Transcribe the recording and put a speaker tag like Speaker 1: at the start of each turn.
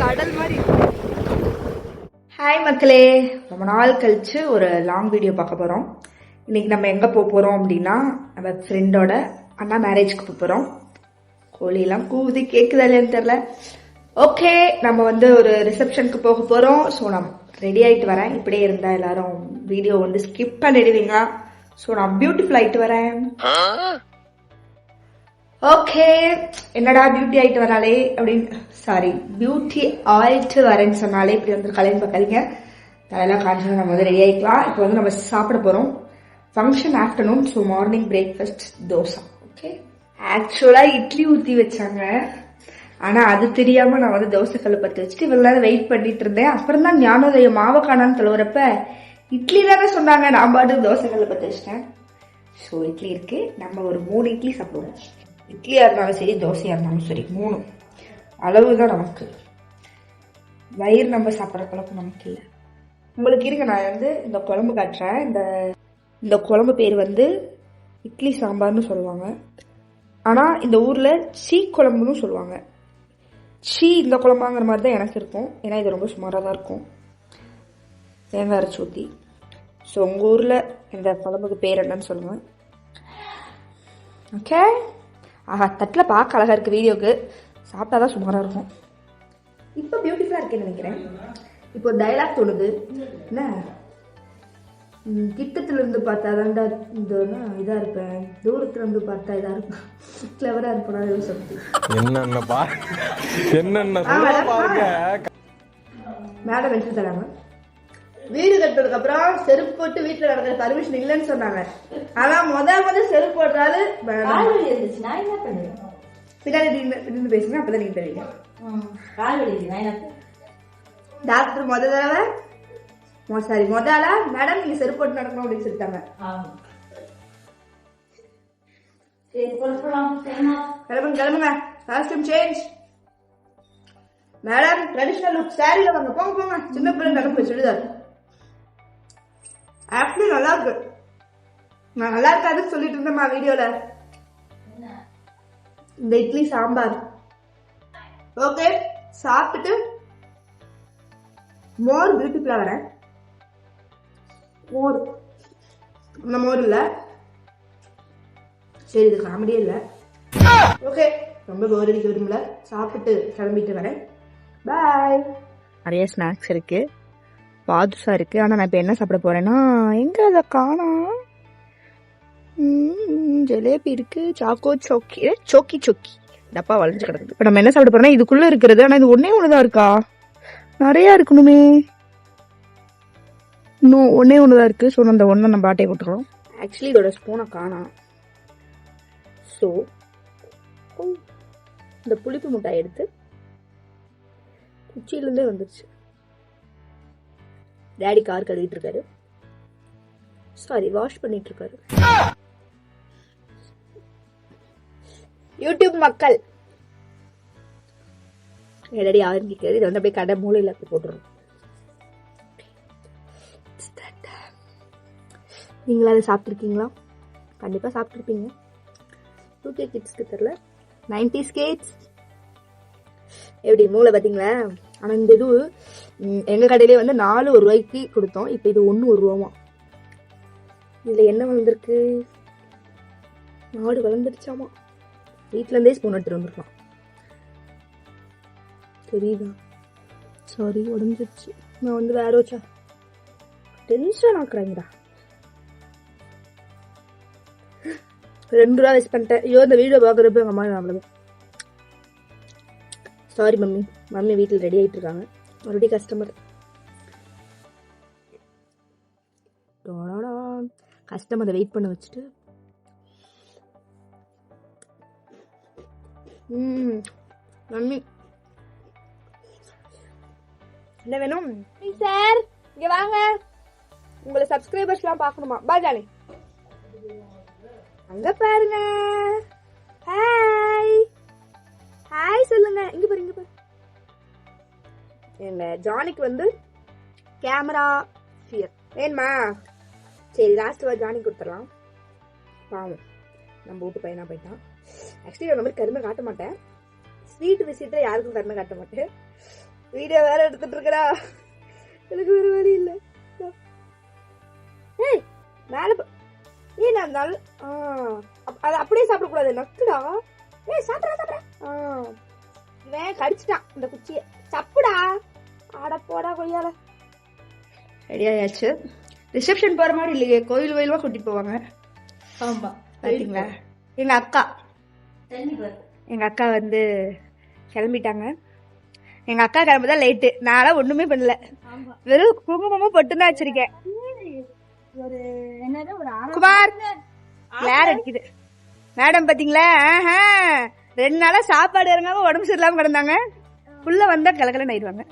Speaker 1: கடல் மாதிரி. ஹாய் மக்களே, ரொம்ப நாள் கழிச்சு ஒரு லாங் வீடியோ பார்க்க போகிறோம். இன்னைக்கு நம்ம எங்கே போக போகிறோம் அப்படின்னா, நம்ம ஃப்ரெண்டோட அண்ணா மேரேஜ்க்கு போக போகிறோம். கோழியெல்லாம் கூவுது, கேட்குதா இல்லையான்னு தெரில. ஓகே, நம்ம வந்து ஒரு ரிசப்ஷனுக்கு போக போகிறோம். ஸோ நான் ரெடி ஆகிட்டு வரேன். இப்படியே இருந்தால் எல்லாரும் வீடியோ வந்து ஸ்கிப் பண்ணிடுவீங்க. ஸோ நான் பியூட்டிஃபுல் ஆகிட்டு வரேன். ஓகே, என்னடா பியூட்டி ஆயிட்டு வராளே அப்படின்னு, சாரி பியூட்டி ஆயிட்டு வரேன்னு சொன்னாலே இப்படி வந்து கல்யாணம் பார்க்காதீங்க. அதெல்லாம் கான்ஃபிடன்ஸ் நம்ம வந்து ரெடி ஆகிக்கலாம். இப்போ வந்து நம்ம சாப்பிட போகிறோம். Function afternoon. So morning breakfast dosa. Okay, ஆக்சுவலாக இட்லி ஊற்றி வச்சாங்க. ஆனால் அது தெரியாமல் நான் வந்து தோசை கல் பற்றி வச்சுட்டு இவ்வளோ நேரம் வெயிட் பண்ணிட்டு இருந்தேன். அப்புறம் தான் ஞானோதயம் மாவை காணான்னு தொலைவுறப்ப இட்லி தானே சொன்னாங்க. நான் பாட்டு தோசை கல் பற்றி வச்சிட்டேன். ஸோ இட்லி இருக்கு, நம்ம ஒரு 3 இட்லி சாப்பிடுவோம். இட்லியாக இருந்தாலும் சரி, தோசையாக இருந்தாலும் சரி, 3 அளவு தான் நமக்கு. வயிறு நம்ம சாப்பிட்ற குழம்பு நமக்கு இல்லை. உங்களுக்கு இருக்க நான் வந்து இந்த குழம்பு காட்டுறேன். இந்த குழம்பு பேர் வந்து இட்லி சாம்பார்னு சொல்லுவாங்க. ஆனால் இந்த ஊரில் சீ குழம்புன்னு சொல்லுவாங்க. சீ இந்த குழம்பாங்கிற மாதிரி தான் எனக்கு இருக்கும். ஏன்னா இது ரொம்ப சுமாராக தான் இருக்கும், தேங்காய் அரைச்சி ஊற்றி. ஸோ உங்கள் ஊரில் இந்த குழம்புக்கு பேர் என்னன்னு சொல்லுவேன். ஓகே, ஆஹா, தட்டில் பார்க்க அழகாக இருக்குது. வீடியோக்கு சாப்பிட்டா தான் சுமாராக இருக்கும். இப்போ பியூட்டிஃபுல்லாக இருக்கேன்னு நினைக்கிறேன். இப்போ டைலாக் தோணுது. என்ன, கிட்டத்துல இருந்து பார்த்தா தான்டா இதாக இருப்பேன், தூரத்துல இருந்து பார்த்தா இதாக இருப்பேன், கிளவராக இருப்பேன் சொல்லிட்டு மேடம் எடுத்து தராங்க. வீடு கட்டுறதுக்கு அப்புறம் செருப்பு போட்டு வீட்டுல நடக்கிற பர்மிஷன் இல்லைன்னு சொன்னாங்க. ஆனா முதல் செருப்பு போடுறாரு. பின்னாடி பேசுங்க, அப்பதான் நீங்க தெரியுங்க. டாக்டர் தடவை முதல்ல மேடம் நீங்க செருப்பு போட்டு நடக்கணும் அப்படின்னு சொல்லிட்டாங்க. கிளம்புங்க, costume change. Madam traditional look சாரியில வாங்க, போங்க. சின்ன பிள்ளை நடப்பு சொல்லுதாரு. ஆக்சுவலி நல்லா இருக்கு. நான் நல்லா இருக்காதுன்னு சொல்லிட்டு இருந்தேம்மா வீடியோல. இந்த இட்லி சாம்பார் ஓகே, சாப்பிட்டுட்டு மோர் பியூட்டிஃபுல்லா வரேன். மோர் இந்த மோர் இல்ல, சரி இது காமெடியே இல்லை. ஓகே, ரொம்ப போர் அடிக்க விரும்பல. சாப்பிட்டு கிளம்பிட்டு வரேன். பாய். நிறைய ஸ்நாக்ஸ் இருக்கு, பாதுஷா இருக்கு. ஆனால் நான் இப்போ என்ன சாப்பிட போறேன்னா, எங்க அதை காணோம். ஜிலேபி இருக்கு, சாக்கோ சோக்கி டப்பா வளைஞ்சு கிடக்குது. இப்போ நம்ம என்ன சாப்பிட போறோம்னா இதுக்குள்ள இருக்கிறது. ஆனால் இது ஒன்னே இருக்கா? நிறைய இருக்கணுமே. இன்னும் ஒன்னே இருக்கு. ஸோ அந்த ஒன்றை நம்ம ஆட்டையை போட்டுக்கிறோம். ஆக்சுவலி இதோட ஸ்பூனை காணோம். ஸோ இந்த புளிப்பு முட்டாய் எடுத்து குச்சியிலேருந்தே வந்துருச்சு. டேடி கார் கழுவிட்டு இருக்காரு, சாரி வாஷ் பண்ணிட்டு இருக்காரு. யூடியூப் மக்கள் டேடி யாரும் கேட்காது. இதை வந்து அப்படியே கடை மூலையில் போட்டுருவோம். நீங்களா அதை சாப்பிட்ருக்கீங்களா? கண்டிப்பாக சாப்பிட்ருப்பீங்க. 2K கிட்ஸ்க்கு தெரியல, 90s கிட்ஸ் எப்படி மூளை பார்த்தீங்களா? ஆனால் இந்த இது எங்கள் கடையிலே வந்து 4 1 ரூபாய்க்கு கொடுத்தோம். இப்போ இது 1 1 ரூபாமா. இதில் என்ன வளர்ந்துருக்கு? நாடு வளர்ந்துருச்சாமா. வீட்டிலேருந்தே ஸ்பூன் எடுத்துட்டு வந்துருக்கலாம். தெரியுதா? சாரி, உடஞ்சிருச்சு. நான் வந்து வேற வச்சா டென்ஷன் ஆக்குறாங்கடா. 2 ரூபா வேஸ்ட் பண்ணிட்டேன். ஐயோ, இந்த வீடியோ பார்க்குறப்ப எங்கள் அம்மா அவ்வளோதான். சாரி மம்மி வீட்டில் ரெடி ஆகிட்டு இருக்காங்க. மறுபடியும் கஸ்டமர் வெயிட் பண்ண வச்சுட்டு மம்மி என்ன வேணும் சார்? இங்க வாங்க, உங்களை சப்ஸ்கிரைபர்ஸ்லாம் பார்க்கணுமா? பா ஜானி, அங்க பாருங்க. ஹாய் ஹாய் சொல்லுங்க. இங்க பாரு. என்ன ஜானிக்கு வந்து கேமரா ஃபியர் வேணுமா? சரி, லாஸ்ட் ஜானி கொடுத்துடலாம். பாவம், நம்ம வீட்டு பையனா போயிட்டான். ஆக்சுவலி அந்த மாதிரி கருமை காட்ட மாட்டேன். ஸ்வீட் விஷயத்துல யாருக்கும் கருமை காட்ட மாட்டேன். வீடியோ வேற எடுத்துட்டு இருக்கிறா. எனக்கு ஒரு வழி இல்ல. ஏய் மேல ஏய் நான் நல்ல அது அப்படியே சாப்பிடக்கூடாது, நக்குடா. ஏய் சாப்பிட்றா. இவன் கடிச்சிட்டான் இந்த குச்சியை. சப்புடா. ஆட போடா கொய்யால. ரெடி ஆயாச்சு. ரிசப்ஷன் போற மாதிரி இல்லையே, கோயில் கோயிலுமா கூட்டிட்டு போவாங்க. ஆமா பாத்தீங்களா. எங்க அக்கா வந்து கிளம்பிட்டாங்க. எங்க அக்கா கிளம்புதான் லேட்டு. நான்லாம் ஒண்ணுமே பண்ணல, வெறும் குங்குமமும் பொட்டுதான் வச்சிருக்கேன். குமார் கிளார் அடிக்குது. மேடம் பாத்தீங்களா, 2 நாளா சாப்பாடு இறங்காம உடம்பு சரியில்லாம கிடந்தாங்க. உள்ள வந்தா கலக்கலன்னு ஆயிடுவாங்க.